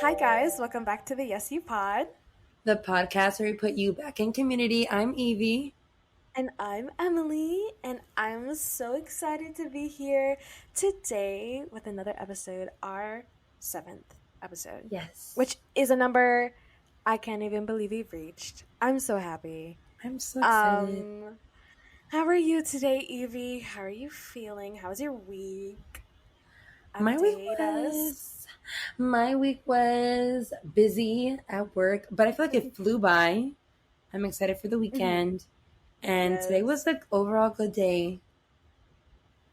Hi, guys. Welcome back to the Yes You Pod. The podcast where we put you back in community. I'm Evie. And I'm Emily, and I'm so excited to be here today with another episode, our seventh episode, Yes. which is a number I can't even believe we've reached. I'm so happy. I'm so excited. Um, how are you today, Evie? How are you feeling? How's your week? My week Update us. was my week was busy at work, but I feel like it flew by. I'm excited for the Mhm. weekend. And today Yes. was like overall good day.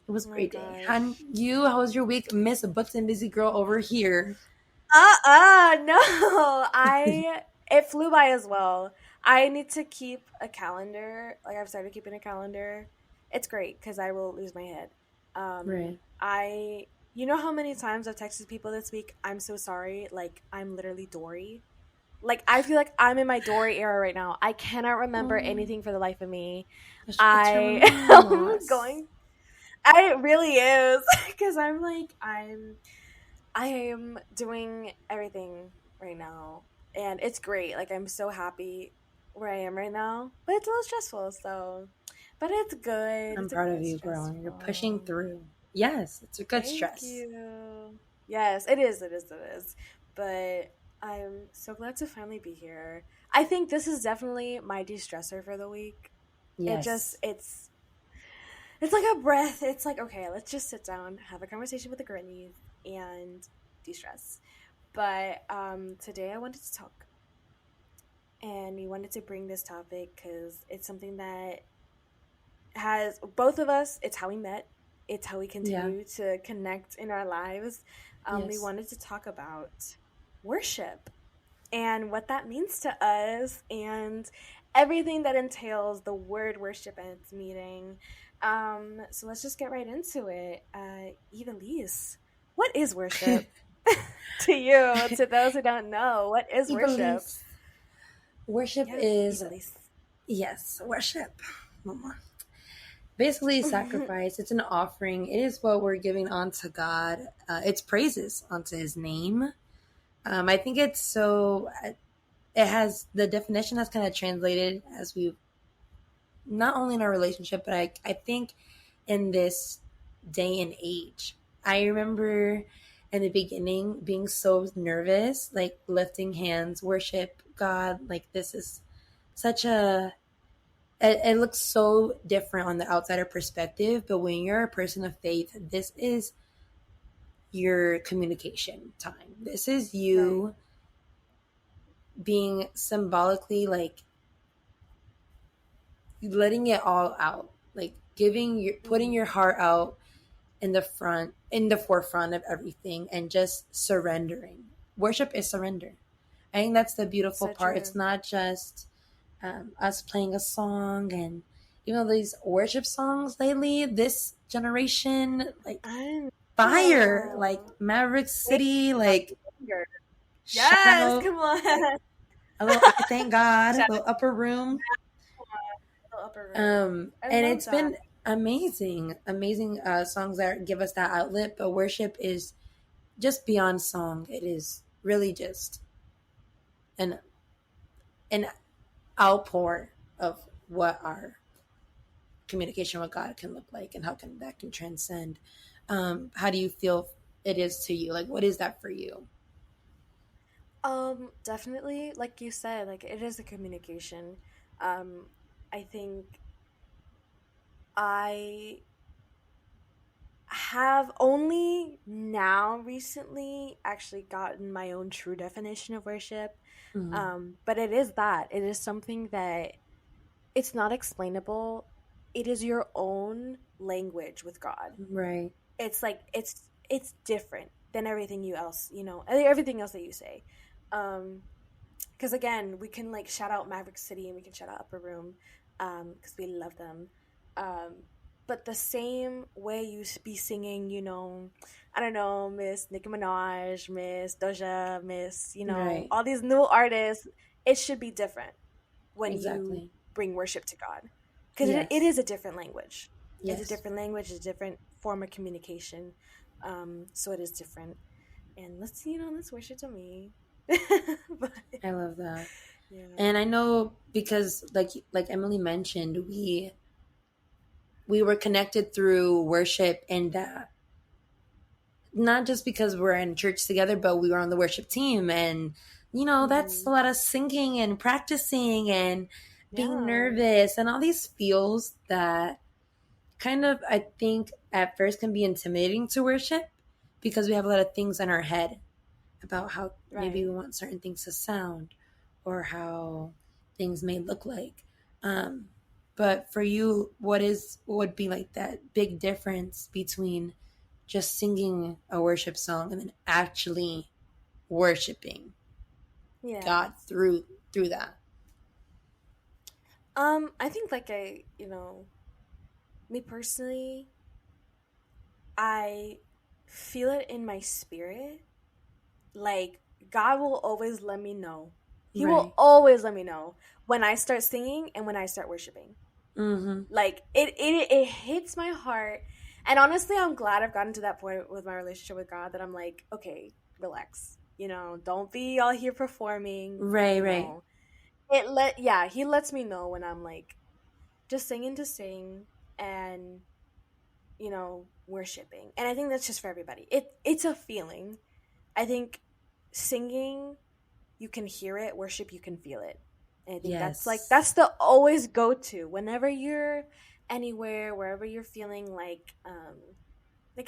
It was Oh a my great day. And gosh. you, how was your week? Miss Books and Busy Girl over here. No. I it flew by as well. I need to keep a calendar. Like I've started keeping a calendar. It's great because I will lose my head. Right. I you know how many times I've texted people this week, I'm so sorry, like I'm literally Dory. Like I feel like I'm in my Dory era right now. I cannot remember Oh, anything for the life of me. gosh, it's your I memory am loss. going I it really is because I am doing everything right now, and it's great. Like I'm so happy where I am right now, but it's a little stressful. So, but it's good. I'm It's a proud of good you, girl. You're pushing stressful. through. Yes, it's a good Thank stress. you. Yes, it is. It is. It is. But I'm so glad to finally be here. I think this is definitely my de-stressor for the week. It just Yes. it's like a breath. It's like okay, let's just sit down, have a conversation with the grannies, and de-stress. But today I wanted to talk, and we wanted to bring this topic because it's something that has both of us. It's how we met. It's how we Yeah. continue to connect in our lives. We Yes. wanted to talk about worship and what that means to us, and everything that entails the word worship and its meaning. So let's just get right into it. Evilise, what is worship? To you, to those who don't know, what is worship? Ibeliz. Worship Yes, is, Evilise. yes, worship. Mama. Basically, sacrifice. It's an offering. It is what we're giving onto God. It's praises onto His name. I think it's so. It has the definition has kind of translated as we not only in our relationship, but I think in this day and age. I remember in the beginning being so nervous, like lifting hands, worship God. Like this is such a it looks so different on the outsider perspective, but when you're a person of faith, this is your communication time. This is Right. you being symbolically like letting it all out, like giving your putting Mm-hmm. your heart out in the forefront of everything and just surrendering. Worship is surrender. I think that's the beautiful So part. It's true. not just us playing a song, and even though these worship songs lately, this generation, like I fire, like know. Maverick Wait, City, no, like younger. shout Yes, out come on. a little I thank God, a Shout little upper room. out to the upper room. I And love it's that. been amazing songs that give us that outlet. But worship is just beyond song. It is really just an an outpour of what our communication with God can look like and how can that can transcend. How do you feel it is to you? Like, what is that for you? Definitely, like you said, like it is a communication. Um, I think I have only now recently actually gotten my own true definition of worship. Mm, But it is that. It is something that it's not explainable. It is your own language with God. right. It's like it's different than everything else that you say. Because again, we can like shout out Maverick City and we can shout out Upper Room, because we love them. Um, but the same way you be singing, I don't know, Miss Nicki Minaj, Miss Doja, Miss, Right. all these new artists, it should be different when you Exactly. bring worship to God, because it Yes. is a different language. It's a Yes. different language, it's a different form of communication. So it is different. and let's worship to me. But I love that. yeah. And I know because like Emily mentioned, we were connected through worship, and not just because we're in church together, but we were on the worship team, and that's a Hmm. lot of singing and practicing and being Yeah. nervous and all these feels that kind of, I think, at first can be intimidating to worship because we have a lot of things in our head about how maybe we Right. want certain things to sound or how things may look like. Um, but for you, what would be like that big difference between just singing a worship song and then actually worshiping Yeah. God through that? I think like me personally, I feel it in my spirit. Like God will always let me know. He will Right. always let me know when I start singing and when I start worshiping. Mm-hmm. Like it hits my heart. And honestly, I'm glad I've gotten to that point with my relationship with God that I'm like, okay, relax. Don't be all here performing, Right. Right. he lets me know when I'm like just singing to sing and worshiping. And I think that's just for everybody. It's a feeling. I think singing, you can hear it, worship, you can feel it. And I think that's Yes. that's the always go to whenever you're anywhere, wherever you're feeling like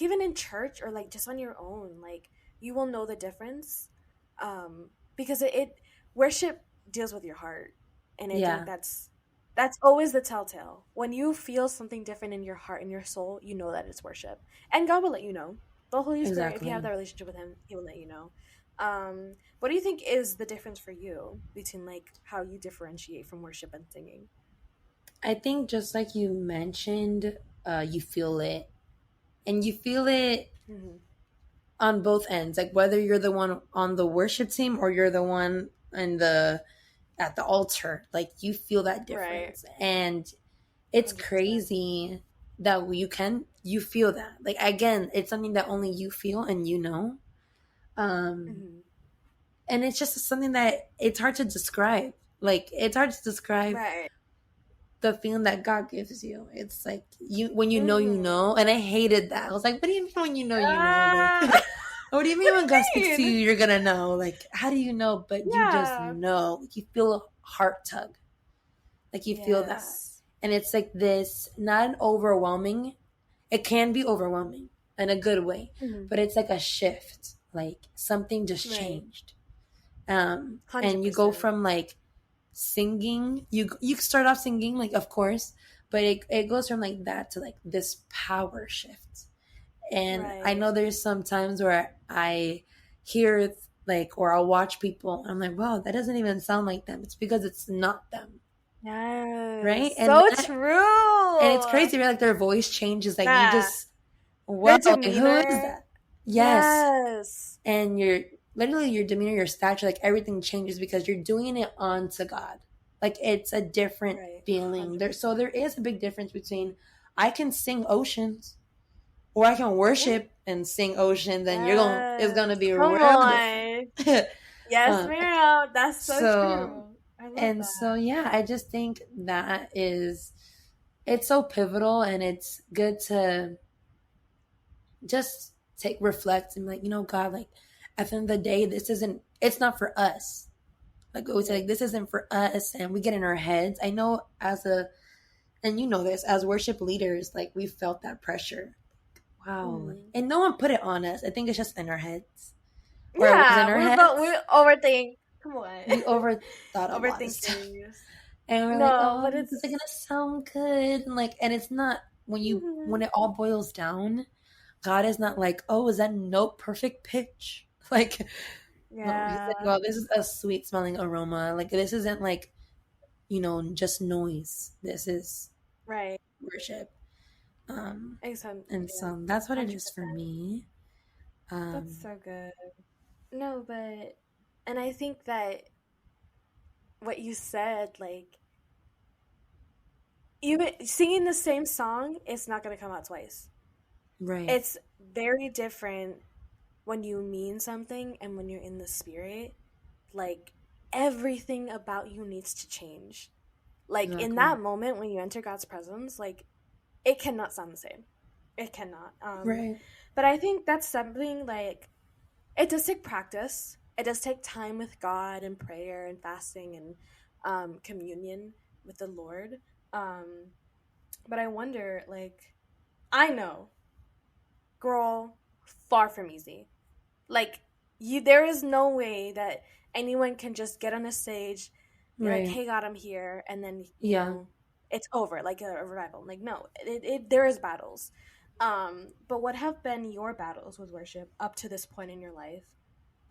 even in church or like just on your own, like you will know the difference. Because it worship deals with your heart. And I think Yeah. that's always the telltale. When you feel something different in your heart and your soul, you know that it's worship. And God will let you know. The Holy Spirit, if you have Exactly. that relationship with him, he will let you know. What do you think is the difference for you between like how you differentiate from worship and singing? I think just like you mentioned, you feel it, and you feel it Hmm. on both ends, like whether you're the one on the worship team or you're the one in the at the altar, like you feel that Right. difference. And it's 100%. crazy that you feel that, like, again, it's something that only you feel and um Hmm. and it's just something that it's hard to describe. Like, it's hard to describe Right. the feeling that God gives you. It's like, you when you Hmm. know. And I hated that. I was like, what do you mean when you know? Like, Ah, what do you mean what when God do speaks you to you, mean? you're gonna know? Like, how do you know? But you just Yeah. know. Like, you feel a heart tug. Like, you feel that. Yes. And it's like this, not an overwhelming, it can be overwhelming in a good way, Hmm. but it's like a shift. Like, something just Right. changed. And you go 100%. from like singing, you start off singing, like, of course, but it goes from like that to like this power shift. And I Right. know there's some times where I hear, like, or I'll watch people, I'm like, wow, that doesn't even sound like them. It's because it's not them. Right. Yes. And So that, and it's true. crazy, right? Like, their voice changes, like, you Nah. just, wow, Their like, who is demeanor. that? Yes. Yes. And literally your demeanor, your stature, like, everything changes because you're doing it onto God. Like, it's a different Right. feeling there. 100%. So there is a big difference between, I can sing oceans, or I can Yeah. worship and sing oceans, and it's gonna Yes. be Come real different. on. Yes, Like, ma'am. That's so so, true. I love and that. so, yeah, I just think that it's so pivotal, and it's good to just take reflect and, like, God, like, at the end of the day, it's not for us. Like, we always say, like, Right. this isn't for us, and we get in our heads. I know, and this, as worship leaders, like, we felt that pressure. Wow. Like, Hmm. and no one put it on us. I think it's just in our heads. Or it was in Yeah, our we heads. overthink. Come on. We overthought a lot of stuff. Overthinkers. And we're like, No, oh, but is it gonna it's sound good? And, like, and it's not, when mhm. it all boils down, God is not like, oh, is that note perfect pitch? Like, no, he's like, Yeah. well, this is a sweet smelling aroma. Like, this isn't like, just noise. This is Right. worship. Um, and Yeah. so that's what it is for 100%. me. That's Um, so good. No, but and I think that what you said, like even singing the same song, it's not gonna come out twice. right. It's very different when you mean something and when you're in the spirit, like everything about you needs to change. Like in Exactly. that moment when you enter God's presence, like it cannot sound the same. It cannot. Right. But I think that's something like it does take practice. It does take time with God and prayer and fasting and communion with the Lord. Um, but I wonder, like, I know, girl, far from easy. Like, there is no way that anyone can just get on a stage, be like, Right. "Hey, God, I'm here," and then Yeah. it's over, like a revival. Like, no, there is battles. But what have been your battles with worship up to this point in your life?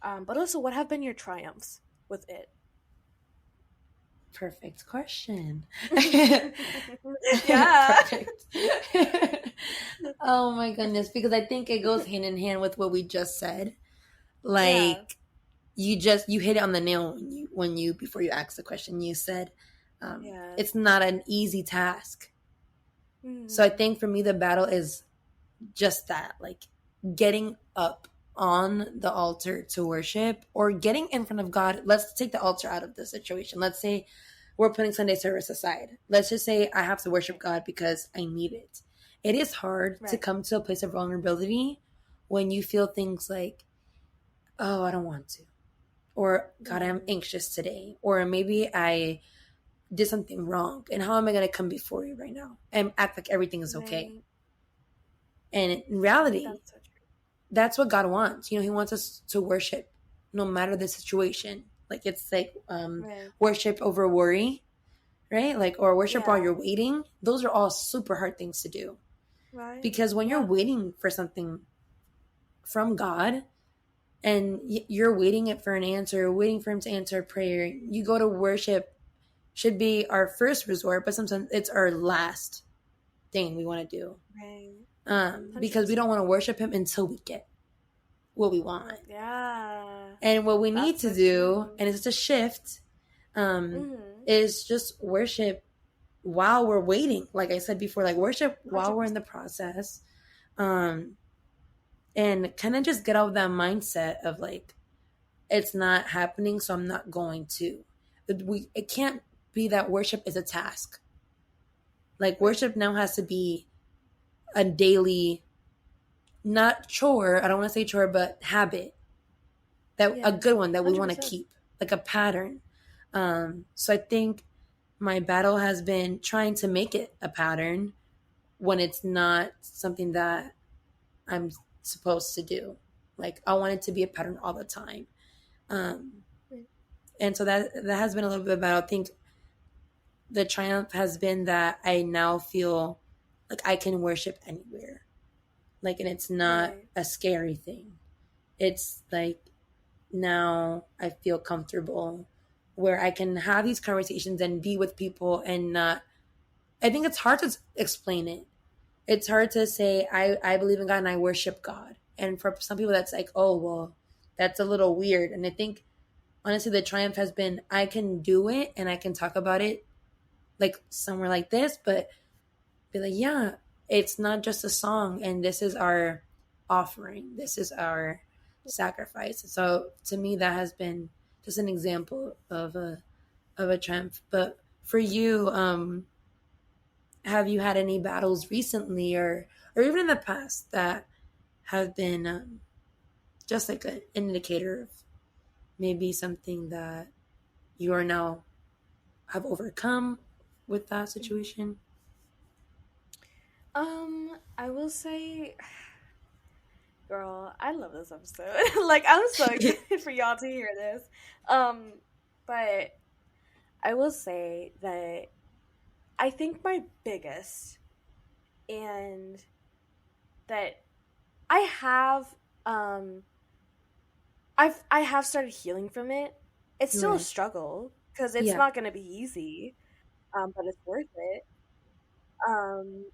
But also, what have been your triumphs with it? Perfect question. Yeah. Perfect. Oh my goodness, because I think it goes hand in hand with what we just said. Yeah. Like you hit it on the nail when you before you asked the question. You said Yeah. it's not an easy task. So I Mm-hmm. think for me the battle is just that, like getting up on the altar to worship or getting in front of God. Let's take the altar out of the situation. Let's say we're putting Sunday service aside. Let's just say I have to worship Right. God because I need it. It is hard to Right. come to a place of vulnerability when you feel things like, oh, I don't want to. Or, God, I'm Mm-hmm. anxious today. Or maybe I did something wrong. And how am I going to come before you right now and act like everything is okay? Right. And in reality, That's so true. that's what God wants. He wants us to worship no matter the situation. Like it's like Right. worship over worry, right? Like or worship while Yeah. you're waiting. Those are all super hard things to do Right. because when you're Yeah. waiting for something from God and you're waiting it for an answer, waiting for Him to answer a prayer, you go to worship. Should be our first resort, but sometimes it's our last thing we want to do Right. because we don't 100%. want to worship Him until we get what we want. Yeah. And what we need That's to so do, true. and it's a shift, Mm-hmm. is just worship while we're waiting. Like I said before, like worship while we're in the 100%. process, um, and kind of just get out of that mindset of like it's not happening, so I'm not going to. It can't be that worship is a task. Like Right. worship now has to be a daily, not chore. I don't want to say chore, but habit that a Yeah. good one that we want to 100%. keep, like a pattern. So I think my battle has been trying to make it a pattern when it's not something that I'm supposed to do. Like I want it to be a pattern all the time. Um, Right. and so that has been a little bit about. I think the triumph has been that I now feel like I can worship anywhere. Like, and it's not Right. a scary thing. It's like now I feel comfortable where I can have these conversations and be with people and not. I think it's hard to explain it. It's hard to say I believe in God and I worship God. And for some people that's like, oh well, that's a little weird. And I think honestly the triumph has been I can do it and I can talk about it like somewhere like this, but be like, yeah, it's not just a song and this is our offering. This is our sacrifice. So to me that has been just an example of a triumph. But for you, have you had any battles recently or even in the past that have been just like an indicator of maybe something that you are now have overcome with that Mm-hmm. situation? I will say, girl, I love this episode. Like, I'm so excited for y'all to hear this. Um, but I will say that I think my biggest and that I have um I have started healing from it. It's still a Right. struggle because it's Yeah. not going to be easy, but it's worth it. Um,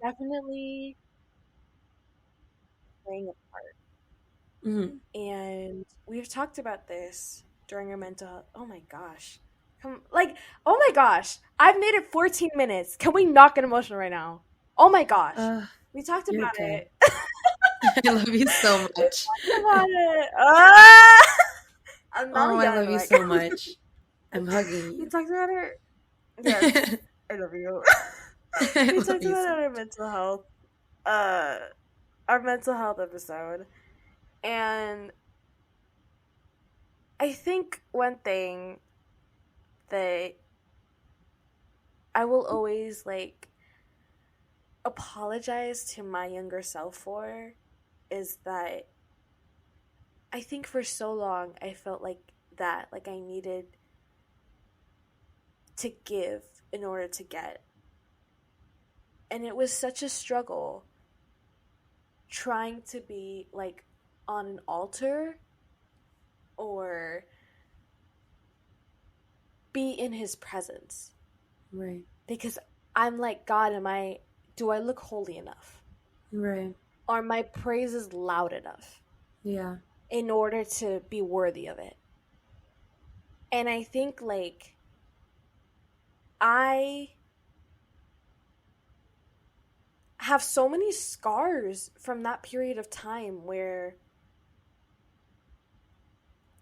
definitely playing a part. Mm-hmm. And we've talked about this during our mental health. Oh my gosh. Come like oh my gosh. I've made it 14 minutes. Can we not get emotional right now? Oh my gosh. Uh, We talked you're about good. it. I love you so We much. talked about it. Ah! I'm not Oh, I love again. you Like so much. I'm hugging we you. talked about it. Yes, I love you. I We love talked you about so our much. mental health. Uh, our mental health episode, and I think one thing that I will always like apologize to my younger self for is that I think for so long I felt like I needed to give in order to get. And it was such a struggle trying to be like on an altar or be in his presence Right. because I'm like, God, do I look holy enough? Right. Are my praises loud enough Yeah. in order to be worthy of it? And I think like I have so many scars from that period of time where,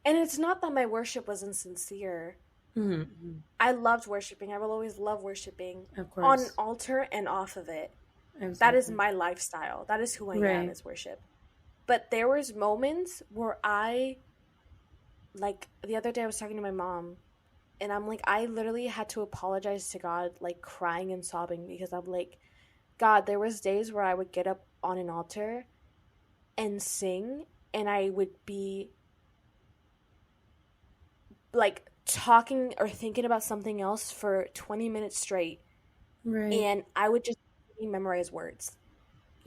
and it's not that my worship was insincere. Mm-hmm. I loved worshiping. I will always love worshiping Of on an course. altar and off of it. That is Exactly. my lifestyle. That is who I am Right. as worship. But there was moments where I like the other day I was talking to my mom and I'm like I literally had to apologize to God like crying and sobbing because I'm like God, there was days where I would get up on an altar and sing and I would be like talking or thinking about something else for 20 minutes straight Right. and I would just memorize words.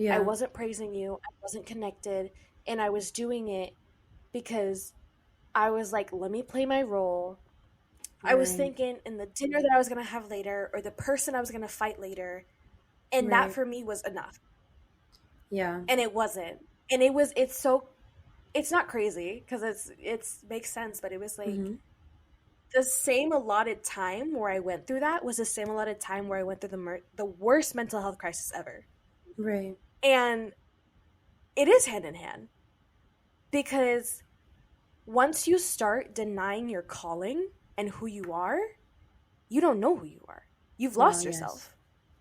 I Yeah. wasn't praising you, I wasn't connected, and I was doing it because I was like, let me play my role. I was Right. thinking in the dinner that I was going to have later or the person I was going to fight later, and that Right. for me was enough. Yeah. And it wasn't. And it's not crazy because it's makes sense, but it was like Mm-hmm. the same allotted time where I went through that was the same allotted time where I went through the worst mental health crisis ever. Right. And it is hand in hand because once you start denying your calling and who you are, you don't know who you are. You've Wow. lost Yes. yourself.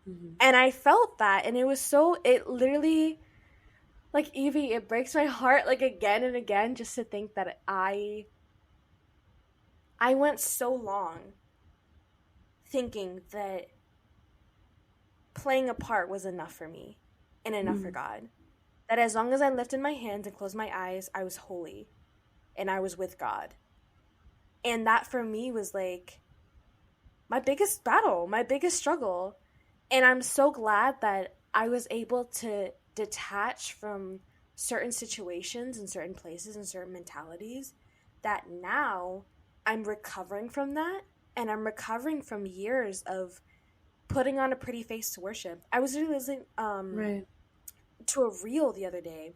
Mm-hmm. And I felt that and it literally like Evie, it breaks my heart like again and again just to think that I went so long thinking that playing a part was enough for me and enough for Mm-hmm. God. That as long as I lifted my hands and closed my eyes, I was holy and I was with God. And that for me was like my biggest battle, my biggest struggle. And I'm so glad that I was able to detach from certain situations and certain places and certain mentalities that now I'm recovering from that and I'm recovering from years of putting on a pretty face to worship. I was really listening Right. to a reel the other day.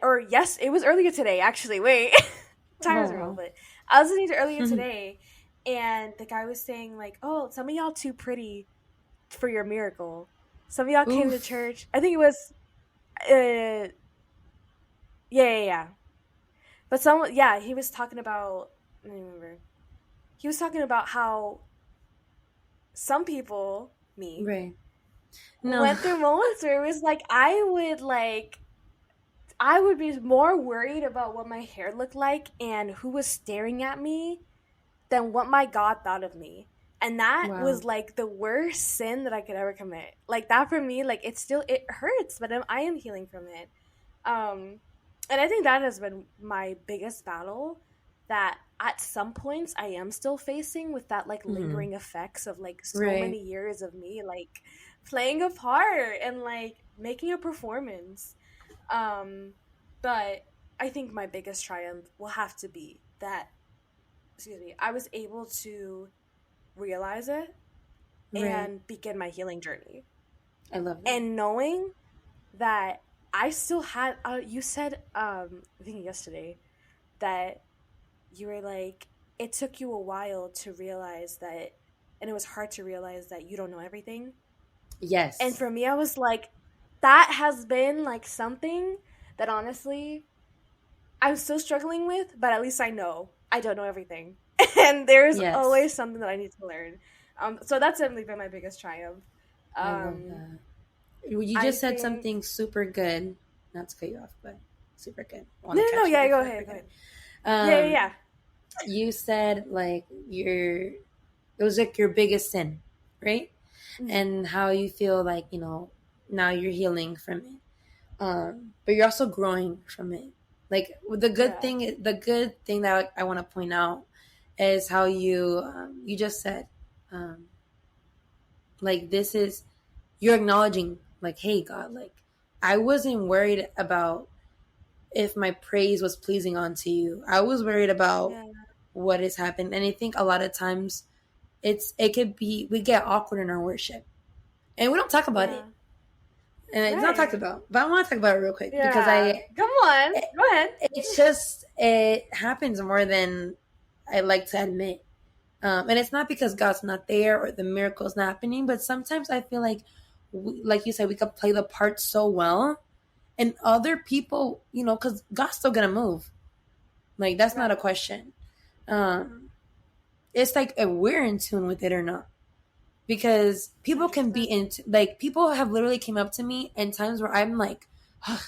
Or yes, it was earlier today actually. Wait. Time is real, Oh. but I was listening to earlier today and the guy was saying like, "Oh, some of y'all too pretty for your miracle. Some of y'all came to Oof. church. I think it was, yeah, yeah, yeah. But yeah, he was talking about. I don't remember. He was talking about how some people, me, Right. No. went through moments where it was like I would be more worried about what my hair looked like and who was staring at me than what my God thought of me. And that Wow. was like the worst sin that I could ever commit. Like that for me, like it hurts, but I am healing from it. Um, and I think that has been my biggest battle. That at some points I am still facing with that like Mm-hmm. lingering effects of like so Right. many years of me like playing a part and like making a performance. Um, but I think my biggest triumph will have to be that excuse me, I was able to realize it Right. and begin my healing journey. I love that. And knowing that I still had, you said, I think yesterday, that you were like, it took you a while to realize that, and it was hard to realize that you don't know everything. And Yes. for me, I was like, that has been like something. that honestly I'm still struggling with, but at least I know I don't know everything. And there's Yes, always something that I need to learn. So that's definitely been my biggest triumph. I love Um, that. You I just said think something super good. Not to cut you off, but super good. I want no, to no, no. catch you Yeah, go before I ahead, go forget. ahead. Yeah, yeah, Um, yeah, you said like it was like your biggest sin, right? mm, And how you feel like now you're healing from it, but you're also growing from it. Like yeah, the good thing that I want to point out is how you just said, um, like this is you're acknowledging like, hey God, like I wasn't worried about if my praise was pleasing unto you. I was worried about yeah, what has happened. And I think a lot of times it could be we get awkward in our worship and we don't talk about it. yeah. And it's not talked Right. about. But I want to talk about it real quick because Yeah. Come on, go ahead. it's just it happens more than I like to admit. And it's not because God's not there or the miracle's not happening, but sometimes I feel like, like you said, we could play the part so well, and other people, because God's still gonna move. Like that's not a Right. question. Um, it's like if we're in tune with it or not, because people can be 100%. in. Like people have literally came up to me in times where I'm like, oh,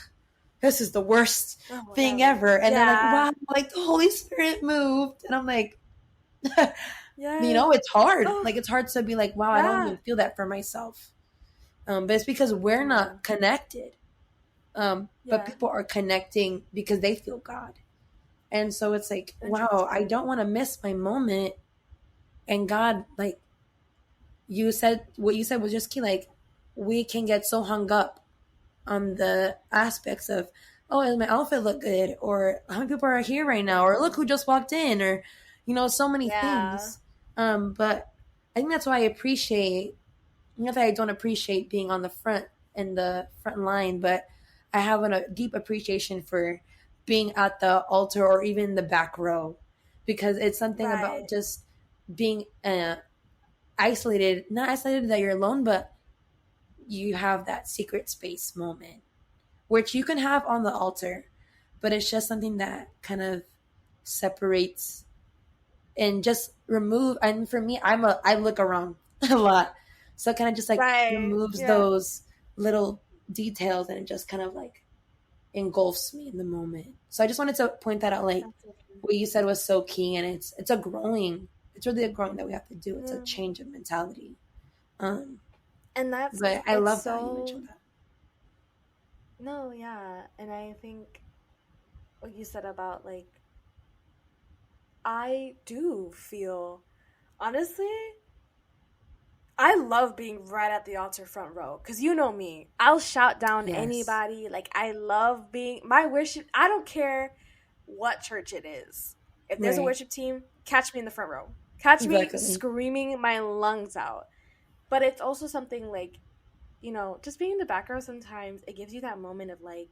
this is the worst Oh, thing whatever. ever, and they're like, Yeah. wow, like the Holy Spirit moved, and I'm like, Yes. it's hard. Oh, Like it's hard to be like, wow, I don't yeah. even feel that for myself. But it's because we're Come on. not connected. But Yeah. people are connecting because they feel God. And so it's like, wow, I 100%. don't want to miss my moment. And God, like you said, what you said was just key. Like we can get so hung up on the aspects of, oh, does my outfit look good? Or how many people are here right now? Or look who just walked in? Or, so many Yeah. things. But I think that's why I appreciate, not that I don't appreciate being on the front in the front line, but I have a deep appreciation for being at the altar or even the back row because it's something about Right. just being isolated, not isolated that you're alone, but you have that secret space moment, which you can have on the altar, but it's just something that kind of separates and just remove. And for me, I look around a lot, so it kind of just like Right. removes Yeah. those little details, and it just kind of like engulfs me in the moment. So I just wanted to point that out. Like That's so true. what you said was so key, and it's a growing. It's really a growing that we have to do. It's a Yeah. change of mentality. Um, And but I it's love that you so, mentioned that. no, yeah. And I think what you said about like, I do feel, honestly, I love being right at the altar front row because you know me. I'll shout down Yes, anybody. Like, I love being, my worship, I don't care what church it is. If there's a right, worship team, catch me in the front row. Catch me exactly, screaming my lungs out. But it's also something like, just being in the back row sometimes, it gives you that moment of like,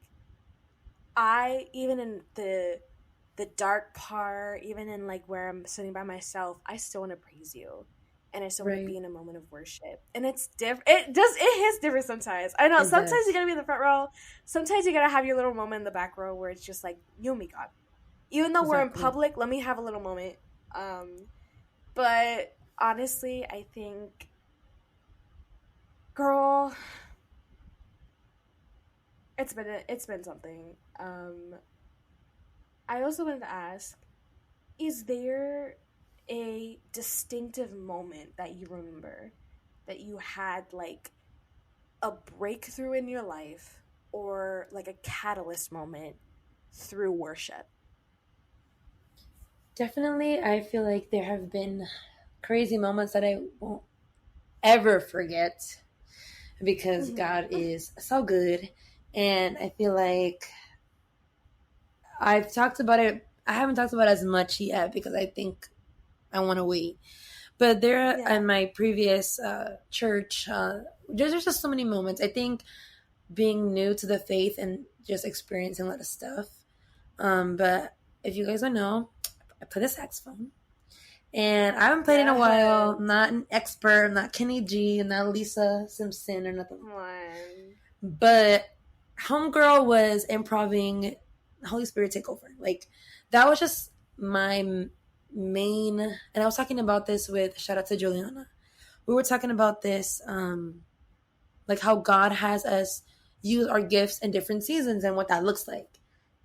even in the dark part, even in like where I'm sitting by myself, I still want to praise you. And I still want to right. be in a moment of worship. And it's different. It hits different sometimes. I know It sometimes you does gotta be in the front row. Sometimes you gotta have your little moment in the back row where it's just like, you and me, God. Even though we're in exactly. public, let me have a little moment. But honestly, I think, girl, it's been something. I also wanted to ask, is there a distinctive moment that you remember that you had like a breakthrough in your life or like a catalyst moment through worship? Definitely, I feel like there have been crazy moments that I won't ever forget because God Mm-hmm. is so good. And I feel like I've talked about it. I haven't talked about it as much yet because I think I want to wait. But there, Yeah. in my previous church, there's just so many moments. I think being new to the faith and just experiencing a lot of stuff. But if you guys don't know, I play the saxophone. And I haven't played in a while. I'm Yes. not an expert. I'm not Kenny G. I'm not Lisa Simpson or nothing like Come that. on. But homegirl was improving Holy Spirit take over. Like that was just my main. And I was talking about this with shout out to Juliana. We were talking about this, like how God has us use our gifts in different seasons and what that looks like.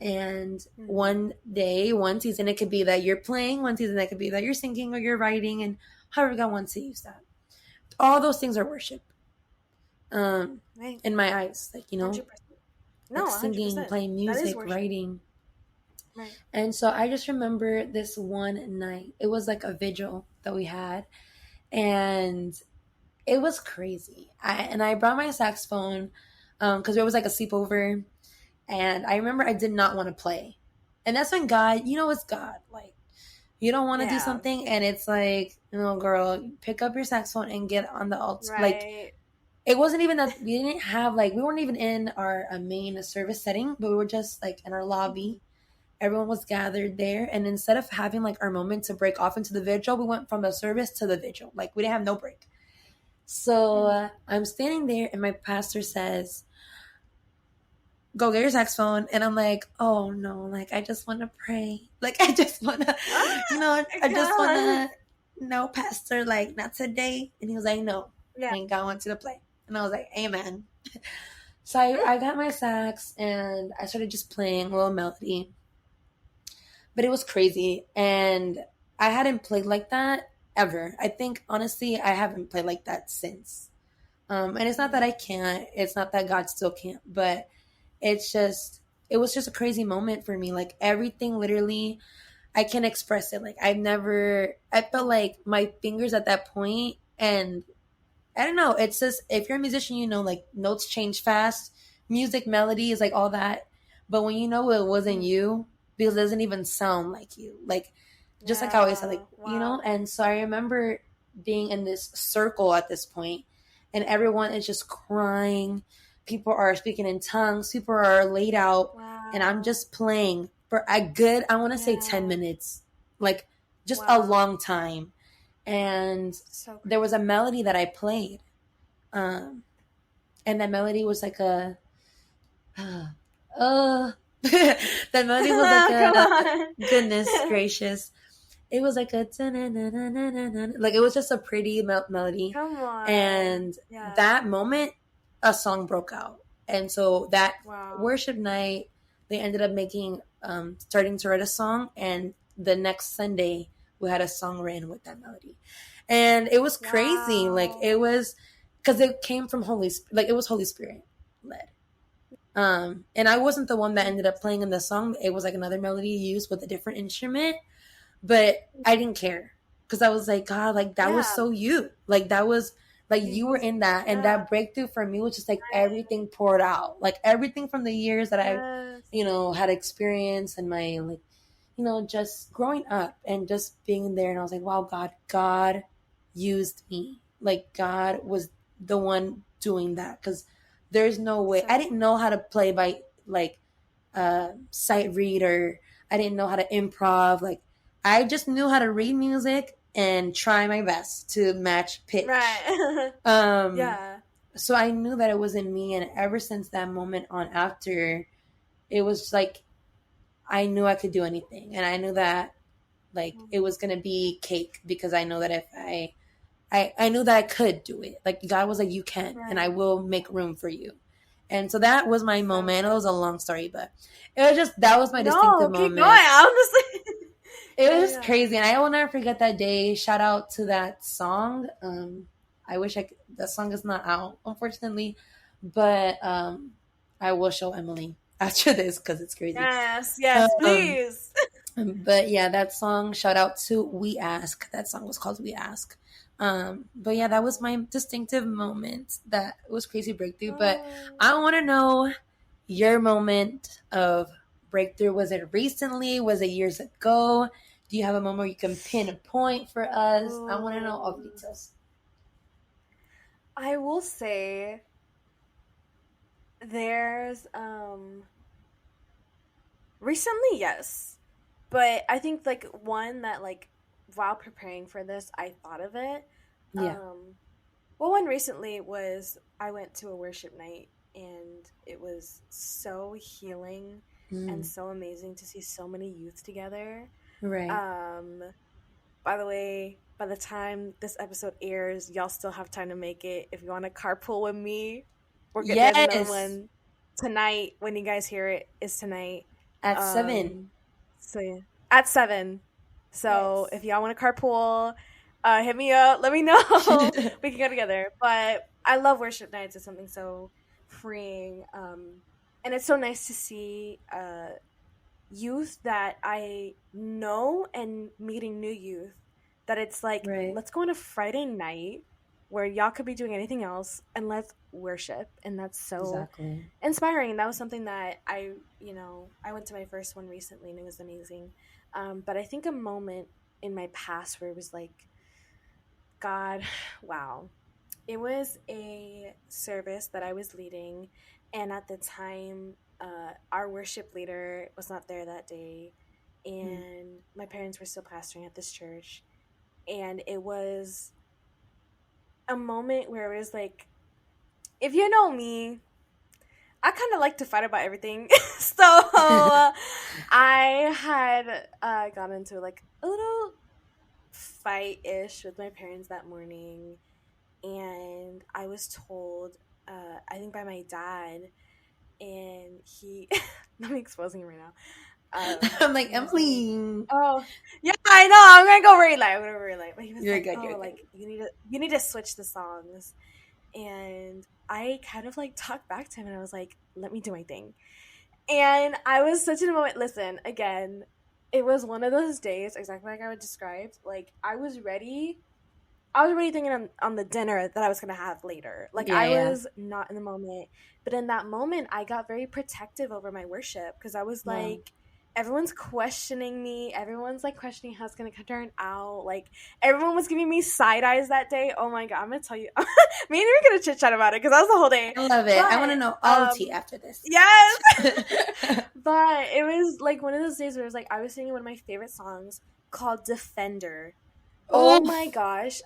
And Mm-hmm. one day, one season, it could be that you're playing. One season, it could be that you're singing or you're writing, and however God wants to use that. All those things are worship, um, Right. in my eyes. Like 100%. No, like singing, 100%. playing That is music, worship. writing. Right. And so I just remember this one night. It was like a vigil that we had, and it was crazy. I brought my saxophone because it was like a sleepover, and I remember I did not want to play, and that's when God, it's God. Like you don't want to do Yeah. something, and it's like, girl, pick up your saxophone and get on the alt. Like Right. it wasn't even that we didn't have like we weren't even in our main service setting, but we were just like in our Mhm. lobby. Everyone was gathered there, and instead of having like our moment to break off into the vigil, we went from the service to the vigil. Like we didn't have no break. So Mhm. I'm standing there, and my pastor says, "Go get your saxophone," and I'm like, "Oh no! Like I just want to pray. Like I just want to, Oh my I just want god. to." No, pastor, like not today. And he was like, "No, Yeah. when God wants you to play." And I was like, "Amen." So I got my sax and I started just playing a little melody, but it was crazy, and I hadn't played like that ever. I think honestly, I haven't played like that since. And it's not that I Mhm. can't. It's not that God still can't, but it's just it was just a crazy moment for me. Like everything literally I can express it. Like I felt like my fingers at that point, and I don't know, it's just if you're a musician, like notes change fast, music melody is like all that. But when you know it wasn't Mhm. you, because it doesn't even sound like you. Like just like how I said, like, Yeah. Wow. and so I remember being in this circle at this point, and everyone is just crying. People are speaking in tongues, people are laid out, and I'm Wow. just playing for a good, I want to say 10 Yeah. minutes. Like just a Wow. long time. And So there was a crazy. melody that I played. Um, and that melody was like a, that melody was like Come a, on. goodness gracious. It was like a, like it was just a pretty melody. Come on. And Yeah. that moment, a song broke out. And so that Wow. worship night, they ended up making, starting to write a song. And the next Sunday, we had a song written with that melody. And it was crazy. Like Wow. it was, because it came from like it was Holy Spirit led. And I wasn't the one that ended up playing in the song. It was like another melody used with a different instrument, but I didn't care because I was like, God, like that was Yeah. so you. Like that was like You you were used in that, and yeah. that breakthrough for me was just like everything poured out, like everything from the years that I, Yes. had experience and my like, just growing up and just being there. And I was like, wow, God used me. Like God was the one doing that because there's no way So I didn't know how to play by like sight read, or I didn't know how to improv. Like I just knew how to read music and try my best to match pitch. right. Um, yeah. so I knew that it was in me, and ever since that moment on after, it was like I knew I could do anything, and I knew that like it was gonna be cake because I know that if I knew that I could do it. Like God was like, you can, and I Right. will make room for you. And so that was my So moment. It good. was a long story, but it was just that was my distinctive No, keep going, moment. honestly. It yeah, was just yeah. crazy, and I will never forget that day. Shout out to that song. I wish that song is not out, unfortunately, but I will show Emily after this because it's crazy. Yes, yes, Um, please. but yeah, that song, shout out to We Ask. That song was called We Ask. But yeah, that was Wow. my distinctive moment. That was crazy breakthrough. But Oh. I want to know your moment of breakthrough. Was it recently? Was it years ago? Do you have a moment where you can pin a point for us? I want to know all the Ooh. details. I will say there's recently, yes. But I think like one that like while preparing for this, I thought of it. Yeah. Um well, one recently was I went to a worship night and it was so healing and Mm. so amazing to see so many youth together. Right. Um, by the way, by the time this episode airs, y'all still have time to make it. If you want to carpool with me, we're good. There's another Yes. one tonight. When you guys hear it, is tonight. At 7. Um, so yeah, at 7. So Yes. if y'all want to carpool, hit me up. Let me know. We can go together. But I love worship nights. It's something so freeing. And it's so nice to see youth that I know and meeting new youth that it's like, Right. let's go on a Friday night where y'all could be doing anything else and let's worship. And that's so Exactly. inspiring. That was something that I went to my first one recently and it was amazing. But I think a moment in my past where it was like, God, wow. It was a service that I was leading, and at the time, our worship leader was not there that day, Mm. and my parents were still pastoring at this church, and it was a moment where it was like, if you know me, I kind of like to fight about everything, so I had got into like a little fight ish with my parents that morning, and I was told, I think by my dad, and he, I'm exposing him right now. I'm like, He was like, Emily. "Oh, yeah, I know. I'm gonna go really light. I'm gonna go really light." But he was You're like, good. You're "Oh, good. like you need to switch the songs." And I kind of like talked back to him, and I was like, "Let me do my thing." And I was such in a moment. Listen, again, it was one of those days, exactly like I would describe. Like I was already thinking on the dinner that I was gonna have later. Like Yeah, I yeah. was not in the moment, but in that moment, I got very protective over my worship because I was Wow. like, everyone's questioning me. Everyone's like questioning how it's gonna turn out. Like everyone was giving me side eyes that day. Oh my god, I'm gonna tell you. Me and you were gonna chit chat about it because that was the whole day. I love it. I want to But know all the tea after this. yes, but it was like one of those days where it was like I was singing one of my favorite songs called "Defender." Oh my Oof. gosh.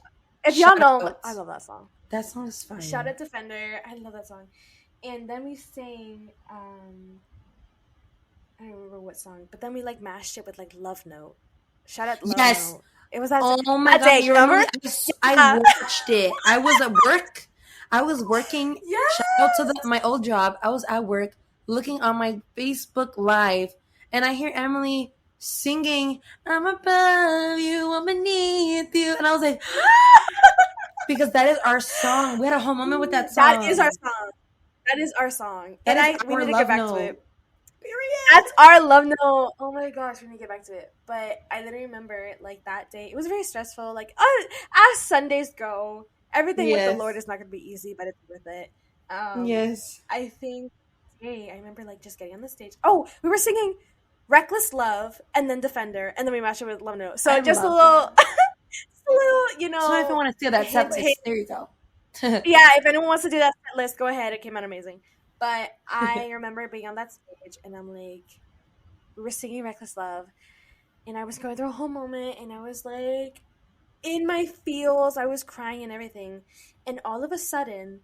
If y'all Shout know, I out. love that song. That song is Shout fire. out Defender. I love that song. And then we sang, I don't remember what song, but then we like mashed it with like Love Note. Shout out Love Yes. Note. It was that, Oh my that day, gosh, you remember? Emily, I Yeah. watched it. I was at work. I was working. Shout out to Yes. my old job. I was at work looking on my Facebook Live, and I hear Emily singing, I'm above you, I'm beneath you. And I was like, because that is our song. We had a whole moment with that That is our song. song. That is our song. That And is we our need to get love back to note. it. Period. That's our love note. Oh my gosh, we need to get back to it. But I literally remember like that day. It was very stressful. Like as Sundays go, everything with the Lord Yes. is not going to be easy, but it's worth it. Yes. I think. Hey, I remember like just getting on the stage. Oh, we were singing "Reckless Love" and then "Defender," and then we matched it with "Love Note." So I just a love little, that. just a little, So if you want to steal that set hint, hint. list, there you go. Yeah, if anyone wants to do that set list, go ahead. It came out amazing. But I remember being on that stage, and I'm like, we were singing "Reckless Love," and I was going through a whole moment, and I was like in my feels, I was crying and everything, and all of a sudden,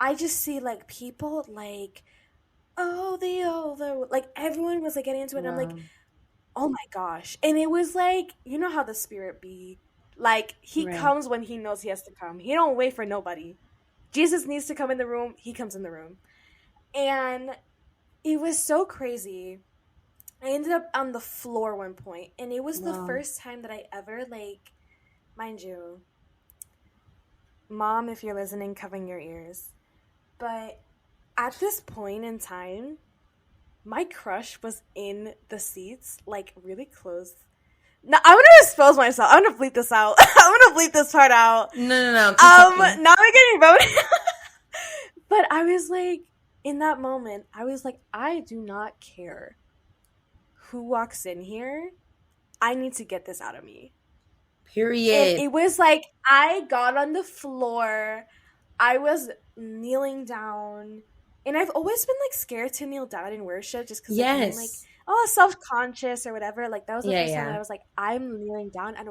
I just see like people like, oh, the over, like everyone was like getting into it, and I'm like, Wow. oh my gosh, and it was like, you know how the spirit be, like he Right. comes when he knows he has to come. He don't wait for nobody. Jesus needs to come in the room. He comes in the room, and it was so crazy. I ended up on the floor one point, and it was the Wow. first time that I ever like, mind you, mom, if you're listening, covering your ears. But at this point in time, my crush was in the seats, like really close. Now I'm gonna expose myself. I'm gonna bleep this out. I'm gonna bleep this part out. No, no, no. Keep talking. Now I'm getting voted. But I was like, in that moment, I was like, I do not care who walks in here. I need to get this out of me. And Period. it was like I got on the floor. I was kneeling down. And I've always been like scared to kneel down in worship just because like I'm like, Yes. oh, self-conscious or whatever. Like that was the Yeah, first time that yeah. I was like, I'm kneeling down. I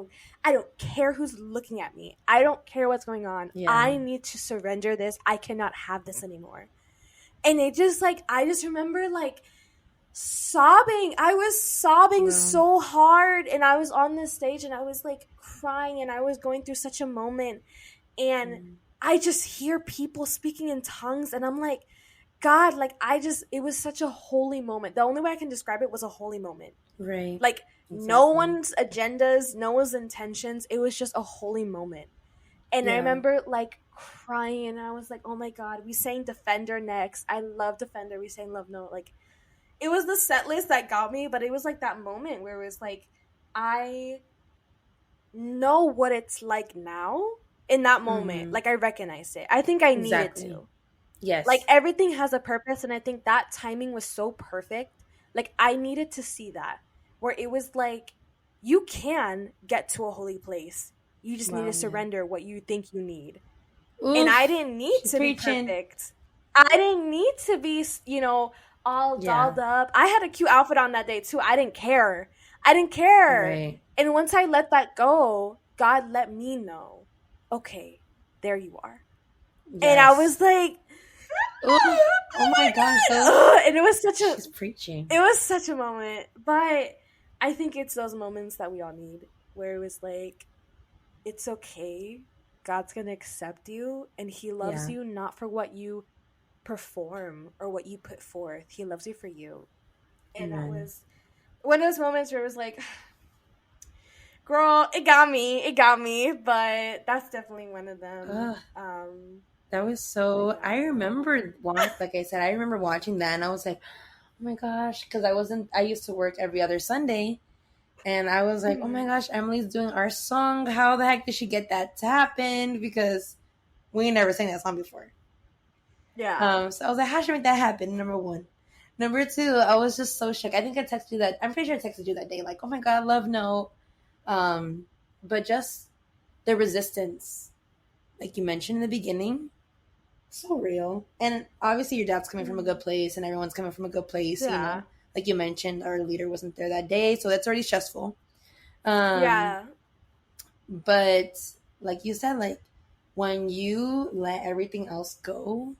don't care who's looking at me. I don't care what's going on. Yeah. I need to surrender this. I cannot have this anymore. And it just like, I just remember like sobbing. I was sobbing Wow. so hard, and I was on this stage and I was like crying, and I was going through such a moment, and Mm. I just hear people speaking in tongues, and I'm like, God, like it was such a holy moment. The only way I can describe it was a holy moment. Right. Like no Exactly. one's agendas, no one's intentions. It was just a holy moment. And I Yeah. remember like crying, and I was like, oh my God, we sang Defender next. I love Defender. We sang Love Note. Like it was the set list that got me, but it was like that moment where it was like, I know what it's like now in that moment. Mm-hmm. Like I recognized it. I think I needed Exactly. to. Like Yes. everything has a purpose, and I think that timing was so perfect. Like I needed to see that, where it was like, you can get to a holy place. You just need to Wow, yeah. surrender what you think you need. And I Oof. didn't need She to be preaching. perfect. I didn't need to be, all Yeah. dolled up. I had a cute outfit on that day too. I didn't care. I didn't care. Right. And once I let that go, God let me know, okay, there you are. And I was Yes. like, Oof. oh Oh my my gosh. God. Those. And She's preaching. it was such a moment. But I think it's those moments that we all need, where it was like, it's okay. God's going to accept you, and he loves Yeah. you not for what you perform or what you put forth. He loves you for you. And that Amen. was one of those moments where it was like, girl, it got me. It got me. But that's definitely one of them. Ugh. That was so. Yeah. I remember watch. Like I said, I remember watching that, and I was like, "Oh my gosh!" Because I wasn't. I used to work every other Sunday, and I was like, "Oh my Mhm. gosh, Emily's doing our song. How the heck did she get that to happen?" Because we ain't never sang that song before. Yeah. So I was like, "How should I make that happen?" Number one. Number two, I was just so shook. I think I texted you that. I'm pretty sure I texted you that day. Like, "Oh my god, love no." Um, but just the resistance, like you mentioned in the beginning, so real. And obviously, your dad's coming from a good Mhm. place, and everyone's coming from a good place. You Yeah. know, like you mentioned, our leader wasn't there that day, so that's already stressful. Um, Yeah. but like you said, like when you let everything else go,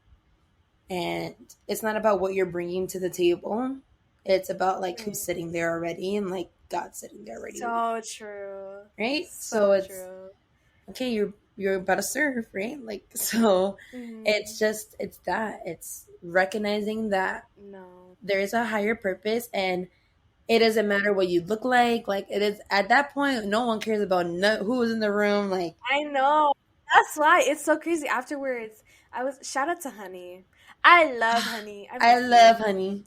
and it's not about what you're bringing to the table, it's about like who's Right. sitting there already, and like God sitting there already, So true. right? So So it's true. okay, you're about to serve, right? Like so Mhm. it's that. It's recognizing that No. there is a higher purpose, and it doesn't matter what you look like it is at that point no one cares about who was in the room, like I know. That's why it's so crazy. Afterwards, I was shout out to Honey. I love Honey. I I miss you, love Honey.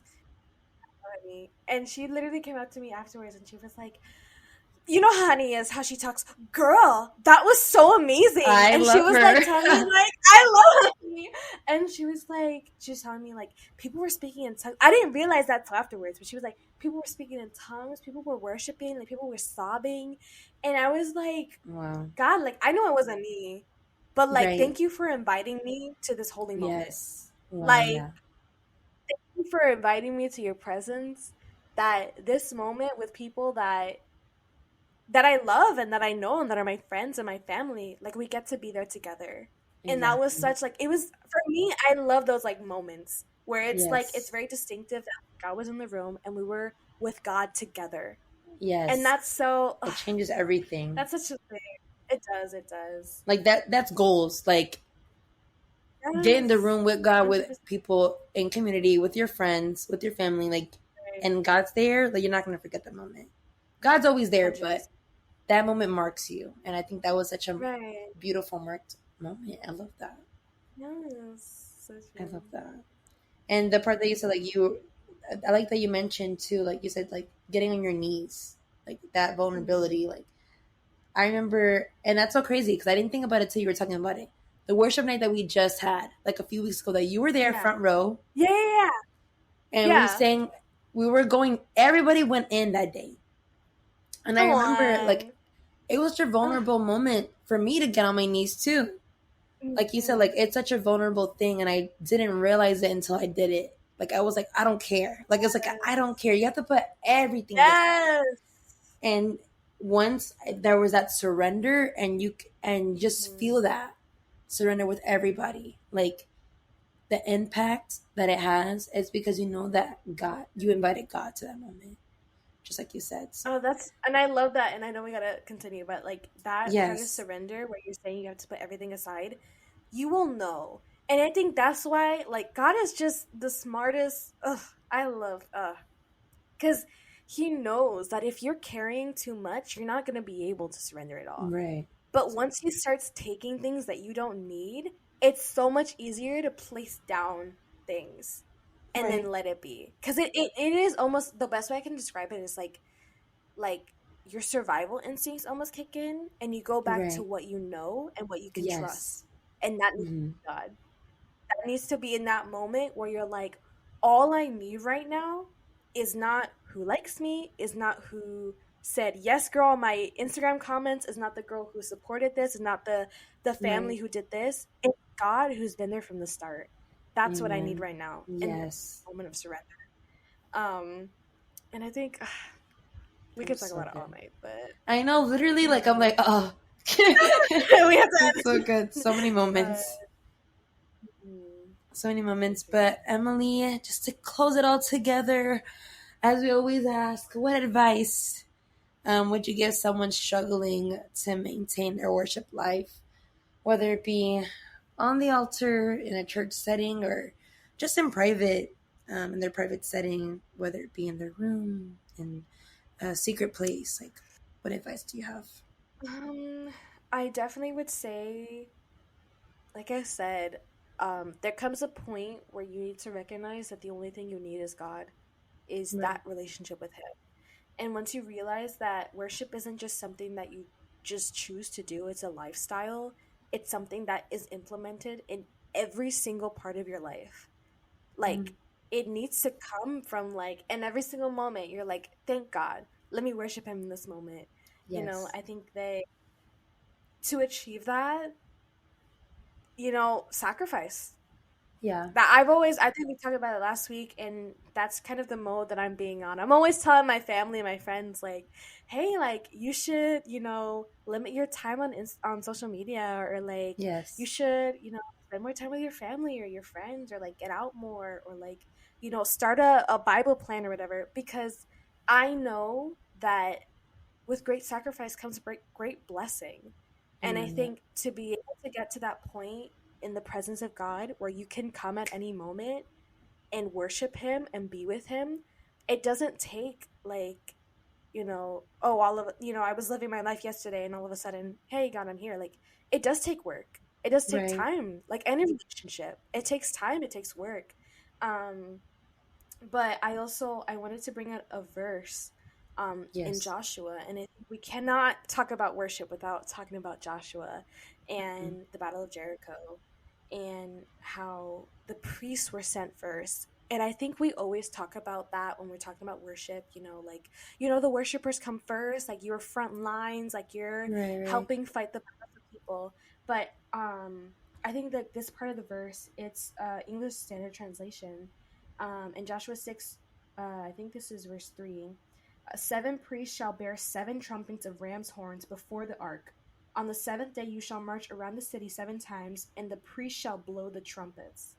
Honey. And she literally came up to me afterwards, and she was like, you know how Honey is, how she talks, girl, that was so amazing. I And she love was her. like telling me, like, I love Honey. And she was telling me, like, people were speaking in tongues. I didn't realize that till afterwards, but she was like, people were speaking in tongues, people were worshiping, like, people were sobbing. And I was like, Wow. God, like, I know it wasn't me, but, like, Right. thank you for inviting me to this holy moment. Yes. Wow. Like, Yeah. thank you for inviting me to your presence. That this moment with people that I love and that I know and that are my friends and my family, like we get to be there together. And that was Exactly. such like, it was for me, I love those like moments where it's like it's Yes. very distinctive that God was in the room and we were with God together. And Yes. that's so It changes everything. that's such a thing. It does, it does. Like that's goals. Like get in the Yes. room with God, with 100%. people in community, with your friends, with your family, like, and God's there, like you're not gonna forget the moment. God's always there, but 100%. that moment marks you, and I think that was such a Right. beautiful marked moment. I love that. Yes. So I true. love that. And the part that you said, like I like that you mentioned too, like you said, like getting on your knees, like that vulnerability. Hmm. Like I remember, and that's so crazy because I didn't think about it till you were talking about it. The worship night that we just had, like a few weeks ago, that you were there Yeah. front row, Yeah, yeah, and we yeah. sang. We were going. Everybody went in that day, and I Come remember like on. it was a Ugh. vulnerable moment for me to get on my knees too. Like you said, like Mhm. it's such a vulnerable thing, and I didn't realize it until I did it. Like I was like, I don't care. Like it's like I don't care. You have to put everything down. Yes. And once there was that surrender, and you just Mhm. feel that surrender with everybody. Like the impact that it has is because you know that God, you invited God to that moment, just like you said. So, Oh, that's, and I love that. And I know we gotta continue, but like that part of yes, surrender where you're saying you have to put everything aside, you will know. And I think that's why, like, God is just the smartest. Ugh, I love, because He knows that if you're carrying too much, you're not gonna be able to surrender it all. right, But once He starts taking things that you don't need, it's so much easier to place down things and then right, let it be. Because it is almost the best way I can describe it is like your survival instincts almost kick in and you go back to right. what you know and what you can Yes. trust. And that needs Hmm. to be God. That needs to be in that moment where you're like, all I need right now is not who likes me, is not who said yes girl on my Instagram comments, is not the girl who supported this, is not the family Right. who did this. It's God who's been there from the start. That's what I need Amen. right now in this Yes. moment of surrender. Um and I think we That could was talk so about it all good. night, but I know, literally, like, I'm like, um, oh. we have It's so to good. So many uh, moments. So many for moments. sure. But Emily, just to close it all together, as we always ask, what advice would you give someone struggling to maintain their worship life, whether it be on the altar, in a church setting, or just in private, in their private setting, whether it be in their room, in a secret place? Like, what advice do you have? Um, I definitely would say, like I said, there comes a point where you need to recognize that the only thing you need is God, is Right. that relationship with Him. And once you realize that worship isn't just something that you just choose to do, it's a lifestyle, it's something that is implemented in every single part of your life. Mm. Like, it needs to come from, like, in every single moment, you're like, thank God, let me worship Him in this moment. Yes. I think to achieve that, sacrifice. Yeah. That I think we talked about it last week, and that's kind of the mode that I'm being on. I'm always telling my family and my friends, like, hey, like, you should, limit your time on social media, or like, you Yes. should, spend more time with your family or your friends, or like, get out more, or like, start a Bible plan or whatever, because I know that with great sacrifice comes great blessing. And I Amen. Yeah. think to be able to get to that point in the presence of God where you can come at any moment and worship Him and be with Him, it doesn't take like, all of, I was living my life yesterday and all of a sudden, hey, God, I'm here. Like, it does take work. It does take Right. time. Like any relationship, it takes time, it takes work. Um, but I wanted to bring out a verse in Yes. Joshua, and we cannot talk about worship without talking about Joshua Mm. and the Battle of Jericho, and how the priests were sent first. And I think we always talk about that when we're talking about worship, like, the worshipers come first, like you're front lines, like you're Right. Right. helping fight the battle for people. But I think that this part of the verse, it's English Standard Translation, in Joshua 6, I think this is verse 3. Seven priests shall bear seven trumpets of ram's horns before the ark. On the seventh day you shall march around the city 7 times, and the priest shall blow the trumpets.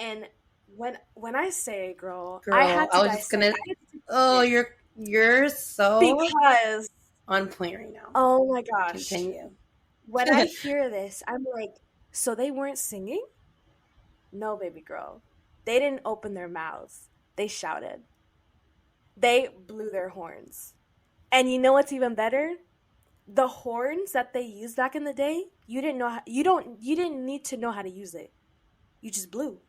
And when I say, girl, I Girl, had I to was just dissect. gonna. I had to take a Oh, minute you're so because, on point right now. oh my gosh, Continue. when I hear this, I'm like, so they weren't singing? No, baby girl. They didn't open their mouths. They shouted. They blew their horns. And you know what's even better? The horns that they used back in the day, you didn't know how, you didn't need to know how to use it. You just blew.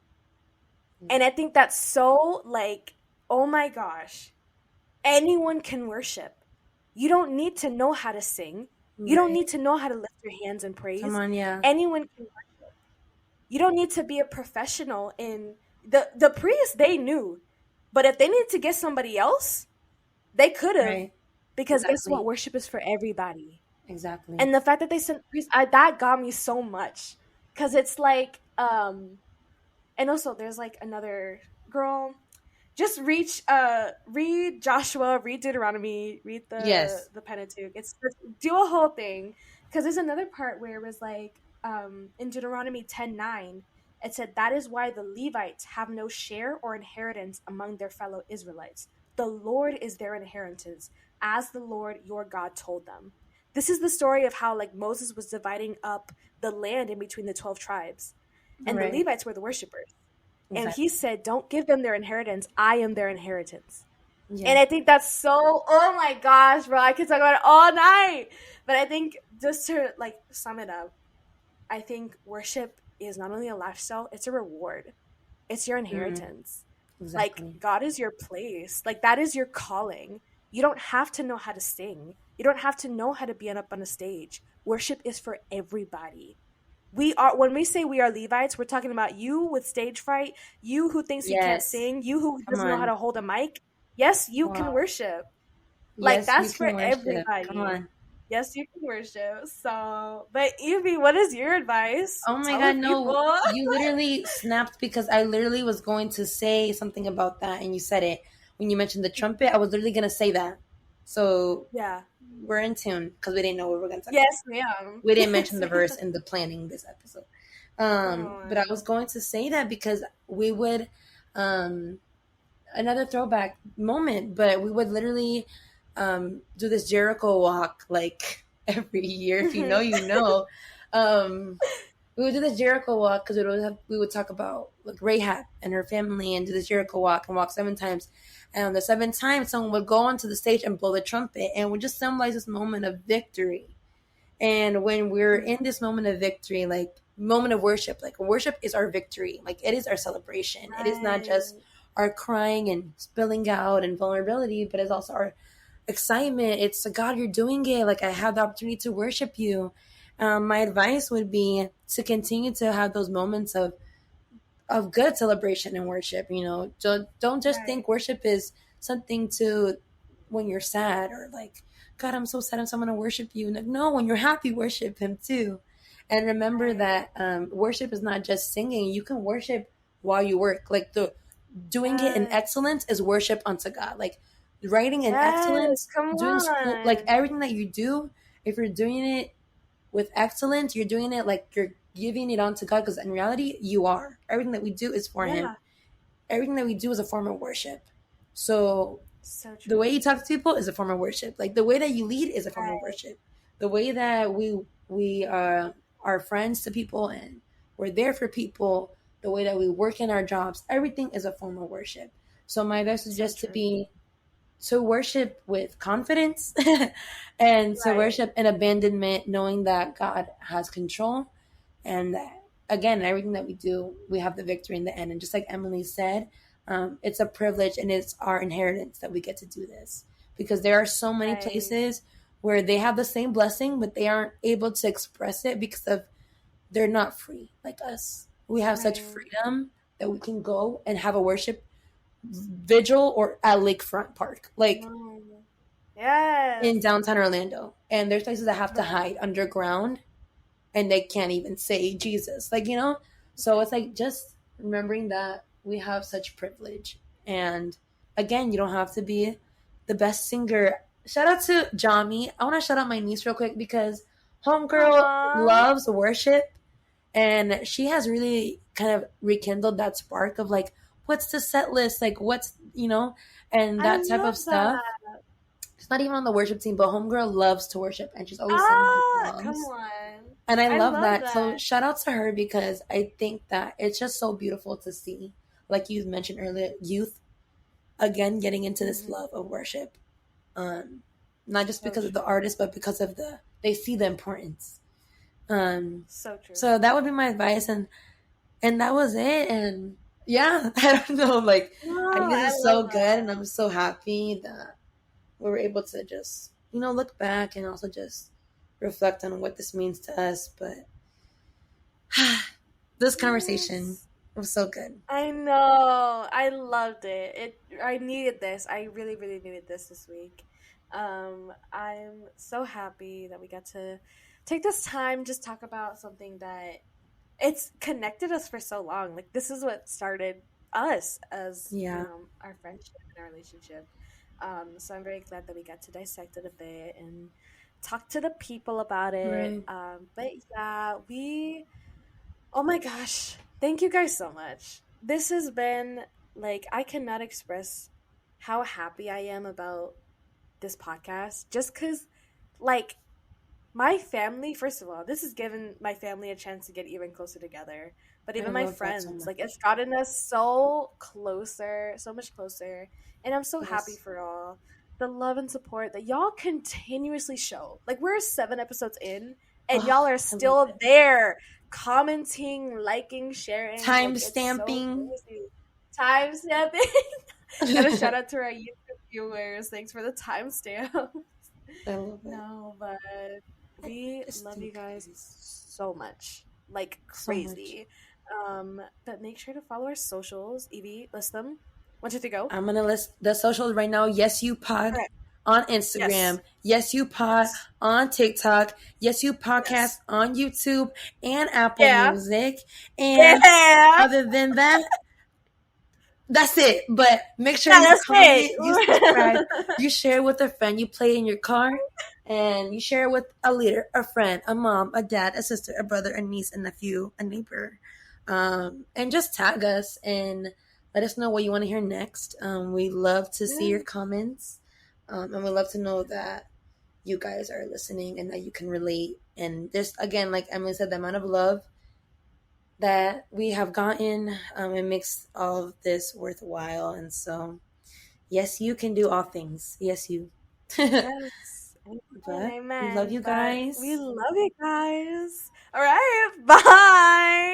And I think that's so, like, oh my gosh. Anyone can worship. You don't need to know how to sing. You don't Right. need to know how to lift your hands in Come praise. on, yeah. Anyone can. You don't need to be a professional in the priests, they knew. But if they needed to get somebody else, they could have, Right. because guess what? Exactly. Worship is for everybody. Exactly. And the fact that they sent priests, that got me so much, because it's like, and also there's like another girl. Just read Joshua, read Deuteronomy, read the Yes. the Pentateuch. It's do a whole thing, because there's another part where it was like in Deuteronomy 10:9. It said, "That is why the Levites have no share or inheritance among their fellow Israelites. The Lord is their inheritance, as the Lord your God told them." This is the story of how like Moses was dividing up the land in between the 12 tribes, and the Right. Levites were the worshipers. And he Exactly. said, "Don't give them their inheritance. I am their inheritance." Yeah. And I think that's so, oh my gosh, bro, I could talk about it all night. But I think just to like sum it up, I think worship is not only a lifestyle, it's a reward. It's your Mm, inheritance. Like exactly. God is your place. Like that is your calling. You don't have to know how to sing. You don't have to know how to be up on a stage. Worship is for everybody. We are, when we say we are Levites, we're talking about you with stage fright, you who thinks you can't Yes. sing, you who Come doesn't know how on. to hold a mic. Yes, you can Wow. worship. Like Yes, you that's for can worship. Come everybody. on. Yes, you can worship. So, but Evie, what is your advice? Oh my Tell God, the no. people. You literally snapped because I literally was going to say something about that and you said it. When you mentioned the trumpet, I was literally going to say that. So Yeah. we're in tune because we didn't know what we were going to talk about. Yes, ma'am. We didn't Yes, mention the verse ma'am. in the planning this episode. Come But I on. was going to say that because we would, um, another throwback moment, but we would literally do this Jericho walk like every year. If you know, Mhm. you know. Um, we would do this Jericho walk because we would talk about like Rahab and her family and do this Jericho walk and walk 7 times. And on the seventh time, someone would go onto the stage and blow the trumpet and would just symbolize this moment of victory. And when we're in this moment of victory, like moment of worship, like worship is our victory. Like it is our celebration. It is not just Right. our crying and spilling out and vulnerability, but it's also our excitement. It's God, you're doing it. Like I have the opportunity to worship you. My advice would be to continue to have those moments of good celebration and worship. You know, don't just Right. think worship is something to when you're sad or like, God, I'm so sad. I'm someone to worship you. No, when you're happy, worship Him too. And remember Right. that worship is not just singing. You can worship while you work. Like the doing it in Yes. excellence is worship unto God. Like writing in Yes. excellence, Come doing school, like on. everything that you do. If you're doing it with excellence, you're doing it like you're giving it onto God because in reality, you are. Everything that we do is for Him. Yeah. Everything that we do is a form of worship. So So the way true. you talk to people is a form of worship. Like the way that you lead is a form of Right. worship. The way that we are friends to people and we're there for people. The way that we work in our jobs, everything is a form of worship. So my advice is So just to true. be to worship with confidence and to Right. worship in abandonment, knowing that God has control and that, again, everything that we do, we have the victory in the end. And just like Emily said, it's a privilege and it's our inheritance that we get to do this because there are so many Right. places where they have the same blessing, but they aren't able to express it because of they're not free like us. We have such Right. freedom that we can go and have a worship vigil or at Lakefront Park, like Mm. in Yes. downtown Orlando. And there's places that have to Right. hide underground and they can't even say Jesus. Like, you know? So it's like just remembering that we have such privilege. And again, you don't have to be the best singer. Shout out to Jami. I want to shout out my niece real quick because Homegirl Aw. loves worship and she has really kind of rekindled that spark of like, what's the set list? Like, what's, you know, and I that type love of stuff. that. She's not even on the worship team, but Homegirl loves to worship and she's always singing these Ah, come songs. on. And I I love love that. So that. shout out to her because I think that it's just so beautiful to see, like you mentioned earlier, youth again getting into this Hmm. love of worship. Um, Not just So because of the true. artist, but because of they see the importance. Um, So true. so that would be my advice, and that was it. And yeah, I don't know, like I No, think this I is love so good, that. and I'm so happy that we were able to just look back and also just reflect on what this means to us. But this conversation Yes. was so good. I know. I loved it. I needed this. I really, really needed this week. I'm so happy that we got to take this time just talk about something that it's connected us for so long. Like this is what started us as, Yeah, our friendship and our relationship. So I'm very glad that we got to dissect it a bit and talk to the people about it. right. But yeah, oh my gosh. Thank you guys so much. This has been like, I cannot express how happy I am about this podcast just because, like, my family, first of all, this has given my family a chance to get even closer together. But I even my love that so friends, like, it's much. gotten us so closer, so much closer. And I'm so happy Yes. for all the love and support that y'all continuously show. Like, we're 7 episodes in, and Oh, y'all are I love still it. there, commenting, liking, sharing. Time Like, it's so stamping. crazy. Time stamping. Gotta shout out to our YouTube viewers. Thanks for the timestamp. I love it. No, but I we just love you think, guys guys, so much. Like so much. crazy. But make sure to follow our socials. Evie, list them. 1, 2, 3, go. I'm gonna list the socials right now. Yes, you pod Okay. on Yes. Instagram. Yes, you pod Yes. on TikTok. Yes, you podcast Yes. on YouTube and Apple Yeah. Music. And Yeah. other than that, that's it. But make sure Yeah, you that's comment, you subscribe, it. you share with a friend, you play it in your car, and you share with a leader, a friend, a mom, a dad, a sister, a brother, a niece, a nephew, a neighbor. And just tag us and let us know what you want to hear next. We love to see your Yeah. comments. And we love to know that you guys are listening and that you can relate. And just, again, like Emily said, the amount of love that we have gotten, it makes all of this worthwhile. And so, yes, you can do all things. Yes, you. Yes. Amen. But we love Amen. you But we guys. love you guys. All right. Bye.